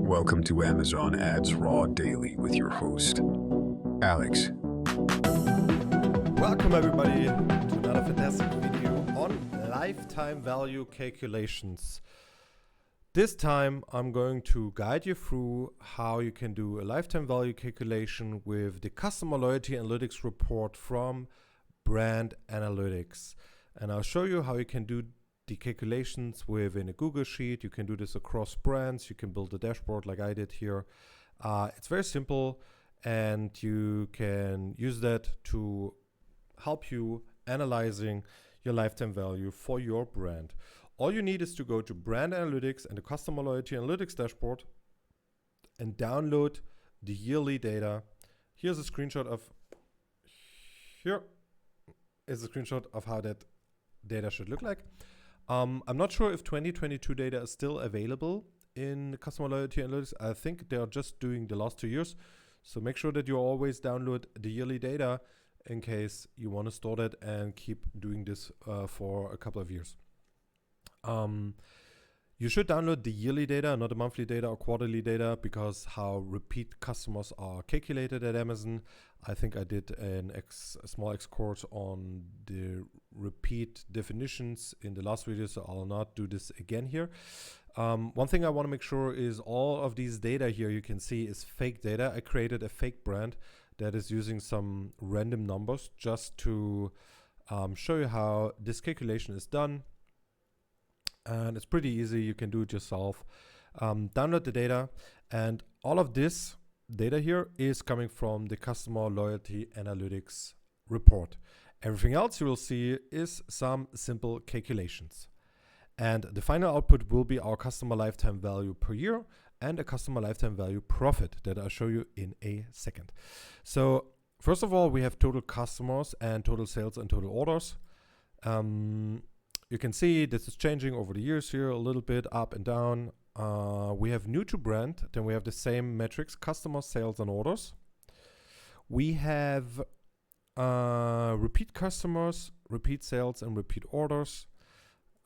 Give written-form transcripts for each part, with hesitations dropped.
Welcome to Amazon Ads Raw Daily with your host, Alex. Welcome everybody to another fantastic video on lifetime value calculations. This time I'm going to guide you through how you can do a lifetime value calculation with the customer loyalty analytics report from Brand Analytics. And I'll show you how you can do the calculations within a Google Sheet. You can do this across brands. You can build a dashboard like I did here. It's very simple, and you can use that to help you analyzing your lifetime value for your brand. All you need is to go to Brand Analytics and the Customer Loyalty Analytics dashboard and download the yearly data. Here's a screenshot of how that data should look like. I'm not sure if 2022 data is still available in Customer Loyalty Analytics. I think they are just doing the last 2 years. So make sure that you always download the yearly data in case you want to store that and keep doing this for a couple of years. You should download the yearly data, not the monthly data or quarterly data, because how repeat customers are calculated at Amazon. I think I did a small X course on the repeat definitions in the last video, so I'll not do this again here. One thing I want to make sure is all of these data here you can see is fake data. I created a fake brand that is using some random numbers just to show you how this calculation is done. And it's pretty easy. You can do it yourself. Download the data, and all of this data here is coming from the Customer Loyalty Analytics report. Everything else you will see is some simple calculations. And the final output will be our customer lifetime value per year and a customer lifetime value profit that I'll show you in a second. So first of all, we have total customers and total sales and total orders. You can see this is changing over the years here a little bit up and down. We have new to brand, then we have the same metrics, customers, sales and orders. We have repeat customers, repeat sales and repeat orders.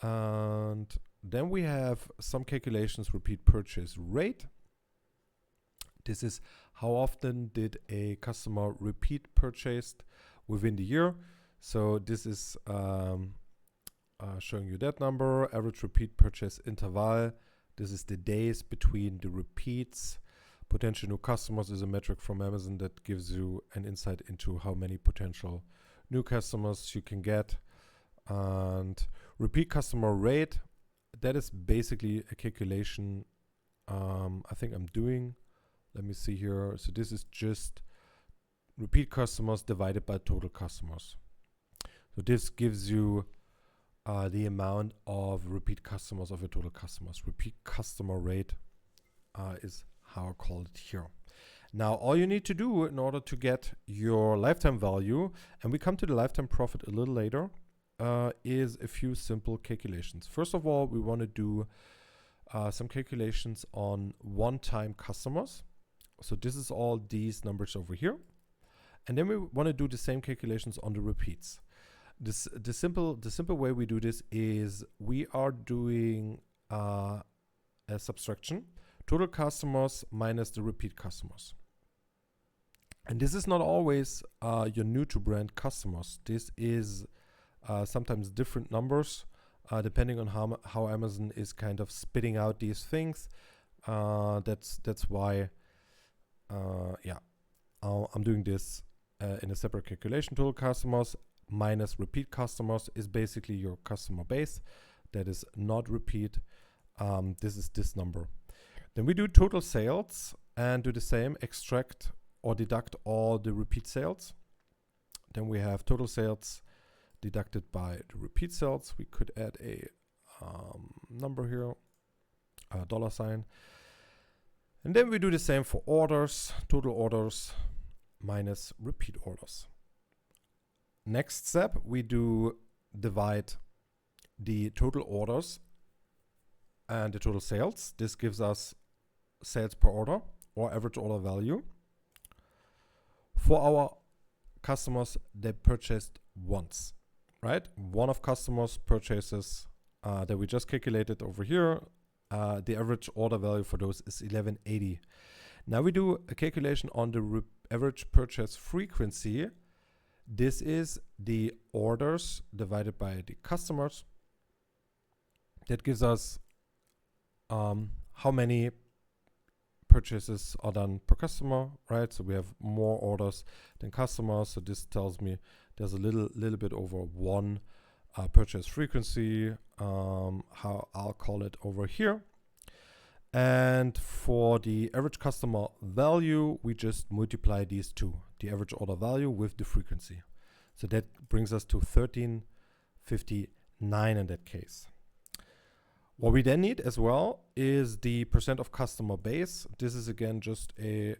And then we have some calculations, repeat purchase rate. This is how often did a customer repeat purchased within the year. So this is showing you that number, average repeat purchase interval. This is the days between the repeats. Potential new customers is a metric from Amazon that gives you an insight into how many potential new customers you can get. And repeat customer rate, that is basically a calculation I think I'm doing. Let me see here. So this is just repeat customers divided by total customers. So this gives you the amount of repeat customers of your total customers. Repeat customer rate is how I call it here. Now, all you need to do in order to get your lifetime value, and we come to the lifetime profit a little later, is a few simple calculations. First of all, we want to do some calculations on one-time customers. So this is all these numbers over here. And then we want to do the same calculations on the repeats. The simple way we do this is we are doing a subtraction, total customers minus the repeat customers. And this is not always your new to brand customers. This is sometimes different numbers depending on how Amazon is kind of spitting out these things. That's why I'm doing this in a separate calculation. Total customers minus repeat customers is basically your customer base that is not repeat. This is this number. Then we do total sales and do the same, extract or deduct all the repeat sales. Then we have total sales deducted by the repeat sales. We could add a number here, a dollar sign. And then we do the same for orders, total orders minus repeat orders. Next step, we do divide the total orders and the total sales. This gives us sales per order or average order value for our customers that purchased once, right? One of customers purchases that we just calculated over here the average order value for those is 1180. Now we do a calculation on the average purchase frequency. This is the orders divided by the customers. That gives us how many purchases are done per customer, right? So we have more orders than customers. So this tells me there's a little bit over one purchase frequency, how I'll call it over here. And for the average customer value, we just multiply these two, the average order value with the frequency. So that brings us to 1359 in that case. What we then need as well is the percent of customer base. This is again just a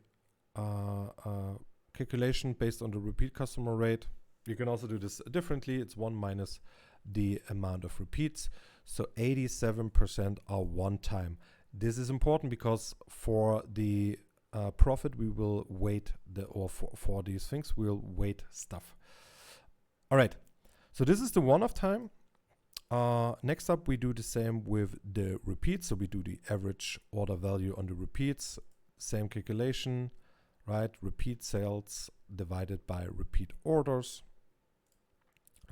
calculation based on the repeat customer rate. You can also do this differently. It's 1 minus the amount of repeats. So 87% are one time. This is important because for the profit, we will weight for these things, we'll weight stuff. All right, so this is the one-off time. Next up, we do the same with the repeats. So we do the average order value on the repeats, same calculation, right? Repeat sales divided by repeat orders.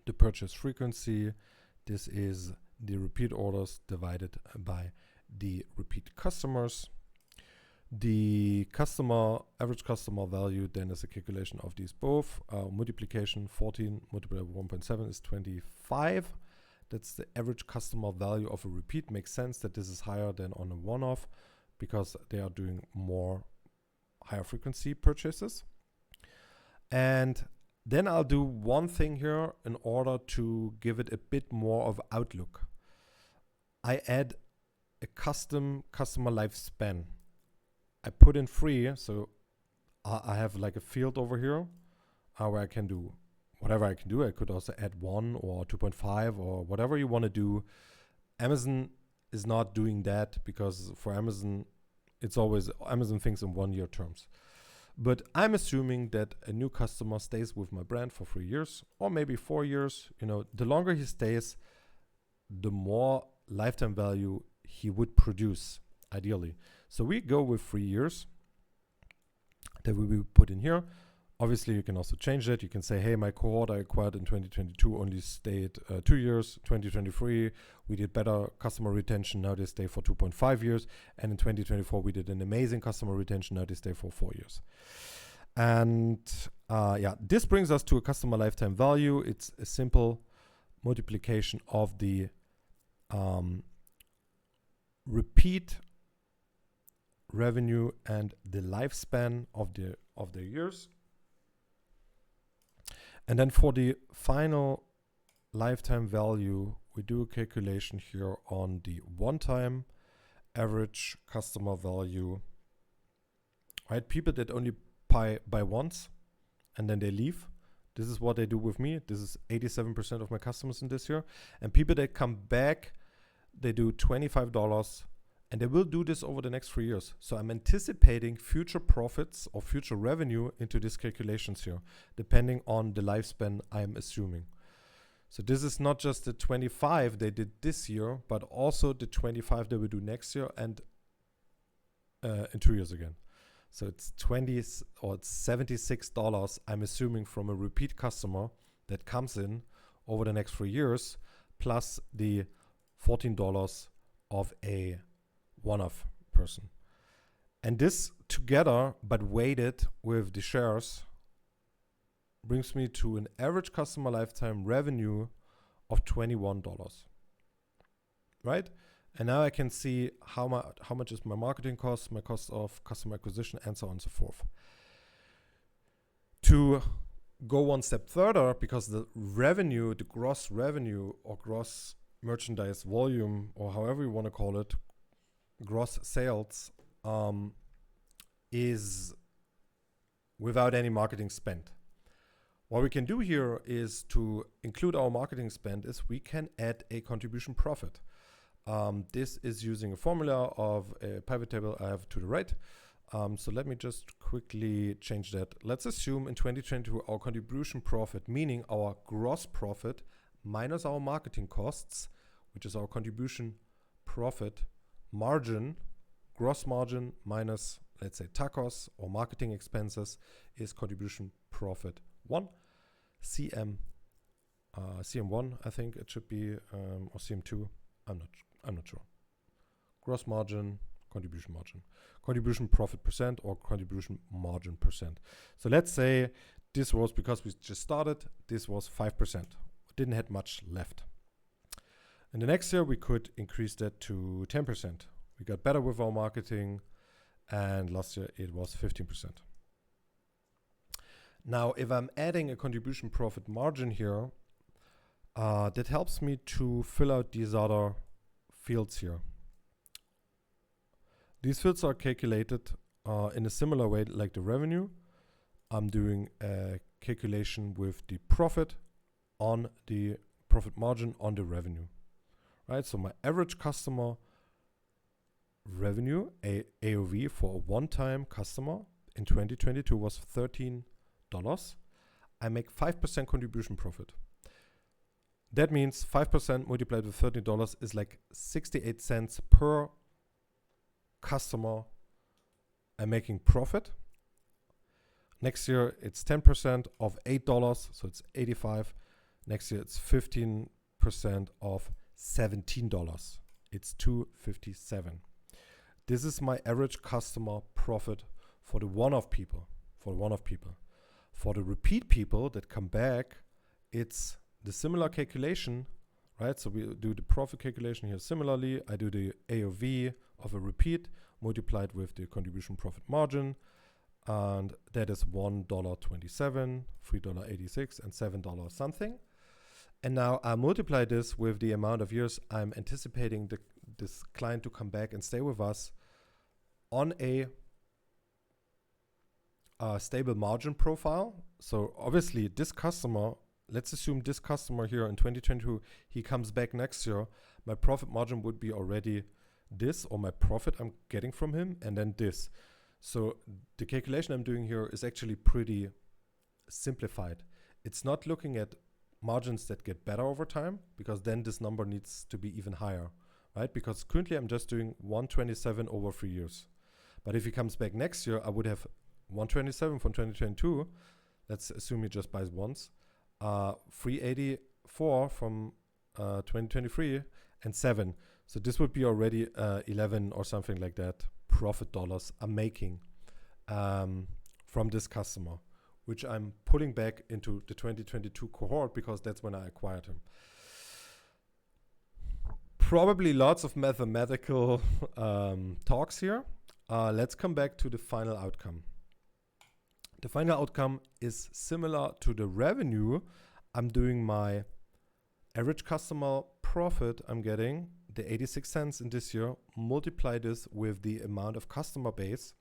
The purchase frequency, this is the repeat orders divided by the repeat customers. The average customer value then is a calculation of these both. Multiplication 14 multiplied by 1.7 is 25. That's the average customer value of a repeat. Makes sense that this is higher than on a one-off because they are doing more higher frequency purchases. And then I'll do one thing here in order to give it a bit more of outlook. I add a custom customer lifespan. I put in 3, so I have like a field over here where I can do whatever I can do. I could also add 1 or 2.5 or whatever you want to do. Amazon is not doing that because for Amazon, it's always Amazon thinks in 1 year terms. But I'm assuming that a new customer stays with my brand for 3 years or maybe 4 years. You know, the longer he stays, the more lifetime value he would produce, ideally. So we go with 3 years that we will put in here. Obviously, you can also change that. You can say, hey, my cohort I acquired in 2022 only stayed 2 years. 2023, we did better customer retention. Now they stay for 2.5 years. And in 2024, we did an amazing customer retention. Now they stay for 4 years. And this brings us to a customer lifetime value. It's a simple multiplication of the repeat revenue and the lifespan of the years. And then for the final lifetime value, we do a calculation here on the one-time average customer value. Right, people that only buy once and then they leave. This is what they do with me. This is 87% of my customers in this year. And people that come back, they do $25 and they will do this over the next 3 years. So I'm anticipating future profits or future revenue into these calculations here, depending on the lifespan I'm assuming. So this is not just the 25 they did this year, but also the 25 they will do next year and in 2 years again. So it's $20 or it's $76 I'm assuming from a repeat customer that comes in over the next 3 years, plus the $14 of a one-off person. And this together, but weighted with the shares, brings me to an average customer lifetime revenue of $21. Right? And now I can see how much is my marketing cost, my cost of customer acquisition, and so on and so forth. To go one step further, because the revenue, the gross revenue or gross merchandise volume, or however you want to call it, gross sales, is without any marketing spend. What we can do here is to include our marketing spend is we can add a contribution profit. This is using a formula of a pivot table I have to the right. So let me just quickly change that. Let's assume in 2022 our contribution profit, meaning our gross profit minus our marketing costs, which is our contribution profit margin, gross margin minus, let's say, tacos or marketing expenses is contribution profit 1. CM1, I think it should be, or CM2. I'm not sure. Gross margin, contribution profit percent, or contribution margin percent. So let's say this was, because we just started, this was 5%. Didn't have much left. And the next year we could increase that to 10%. We got better with our marketing, and last year it was 15%. Now, if I'm adding a contribution profit margin here, that helps me to fill out these other fields here. These fields are calculated in a similar way like the revenue. I'm doing a calculation with the profit on the profit margin on the revenue, right? So my average customer revenue, AOV, for a one-time customer in 2022 was $13. I make 5% contribution profit. That means 5% multiplied with $13 is like 68 cents per customer I'm making profit. Next year it's 10% of $8, so it's 85. Next year it's 15% of $17. It's $2.57. This is my average customer profit for the one-off people. For the repeat people that come back, it's the similar calculation, right? So we do the profit calculation here similarly. I do the AOV of a repeat multiplied with the contribution profit margin, and that is $1.27, $3.86, and $7 something. And now I multiply this with the amount of years I'm anticipating this client to come back and stay with us on a stable margin profile. So obviously this customer, let's assume this customer here in 2022, he comes back next year, my profit margin would be already this, or my profit I'm getting from him, and then this. So the calculation I'm doing here is actually pretty simplified. It's not looking at margins that get better over time, because then this number needs to be even higher, right? Because currently I'm just doing 127 over 3 years. But if he comes back next year, I would have 127 from 2022. Let's assume he just buys once. 384 from 2023, and 7. So this would be already 11 or something like that profit dollars I'm making from this customer, which I'm putting back into the 2022 cohort because that's when I acquired him. Probably lots of mathematical talks here. Let's come back to the final outcome. The final outcome is similar to the revenue. I'm doing my average customer profit I'm getting, the 86 cents in this year, multiply this with the amount of customer base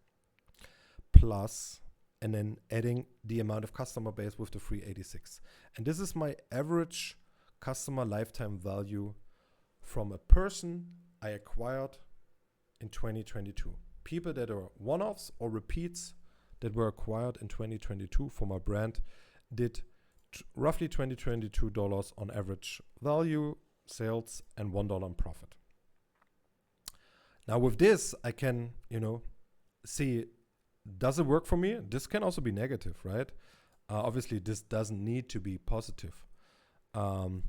plus, and then adding the amount of customer base with the 386. And this is my average customer lifetime value from a person I acquired in 2022. People that are one-offs or repeats that were acquired in 2022 for my brand did roughly $22 on average value, sales, and $1 on profit. Now with this, I can, see, does it work for me? This can also be negative, right? Obviously, this doesn't need to be positive. Your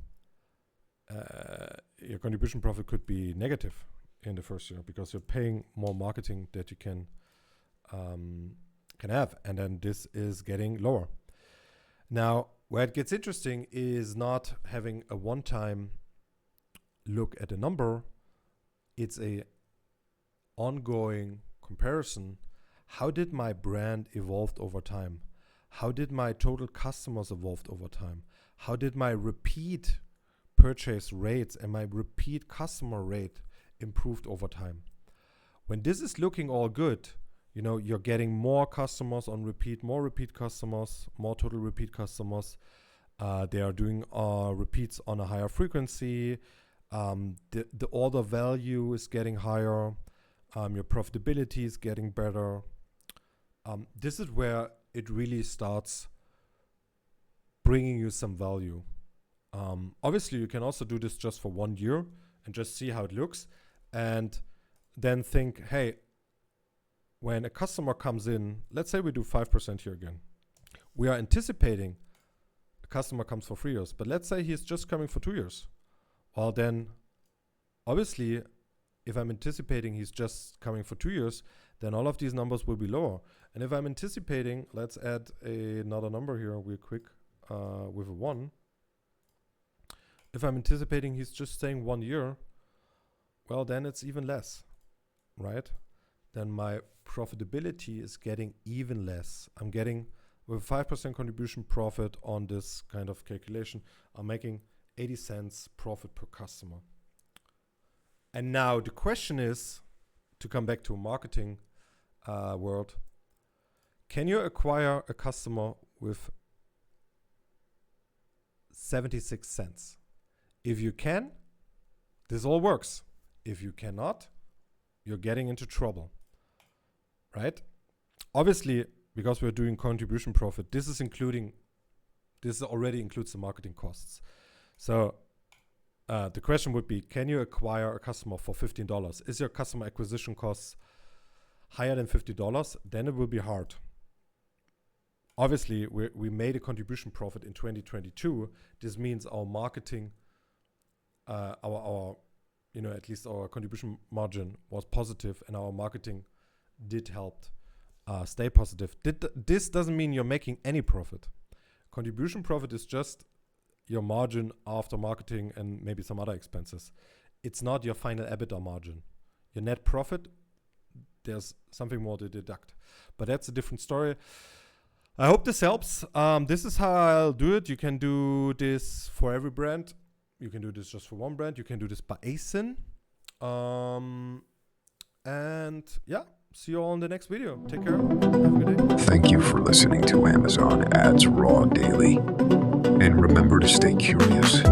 contribution profit could be negative in the first year because you're paying more marketing that you can have, and then this is getting lower. Now, where it gets interesting is not having a one-time look at a number. It's a ongoing comparison. How did my brand evolve over time? How did my total customers evolve over time? How did my repeat purchase rates and my repeat customer rate improved over time? When this is looking all good, you're getting more customers on repeat, more repeat customers, more total repeat customers. They are doing repeats on a higher frequency. The order value is getting higher. Your profitability is getting better. This is where it really starts bringing you some value. Obviously, you can also do this just for 1 year and just see how it looks. And then think, hey, when a customer comes in, let's say we do 5% here again. We are anticipating a customer comes for 3 years, but let's say he's just coming for 2 years. Well, then obviously, if I'm anticipating he's just coming for 2 years, then all of these numbers will be lower. And if I'm anticipating, let's add another number here real quick with a 1. If I'm anticipating he's just staying 1 year, well, then it's even less, right? Then my profitability is getting even less. I'm getting, with 5% contribution profit on this kind of calculation, I'm making 80 cents profit per customer. And now the question is, to come back to a marketing world, can you acquire a customer with 76 cents? If you can, this all works. If you cannot, you're getting into trouble, right? Obviously, because we're doing contribution profit, this already includes the marketing costs. So the question would be, can you acquire a customer for $15? Is your customer acquisition costs higher than $50? Then it will be hard. Obviously, we made a contribution profit in 2022. This means our marketing, at least our contribution margin was positive, and our marketing did help stay positive. This doesn't mean you're making any profit. Contribution profit is just your margin after marketing and maybe some other expenses. It's not your final EBITDA margin. Your net profit, there's something more to deduct. But that's a different story. I hope this helps. This is how I'll do it. You can do this for every brand. You can do this just for one brand. You can do this by ASIN. And yeah, see you all in the next video. Take care. Have a good day. Thank you for listening to Amazon Ads Raw Daily. And remember to stay curious.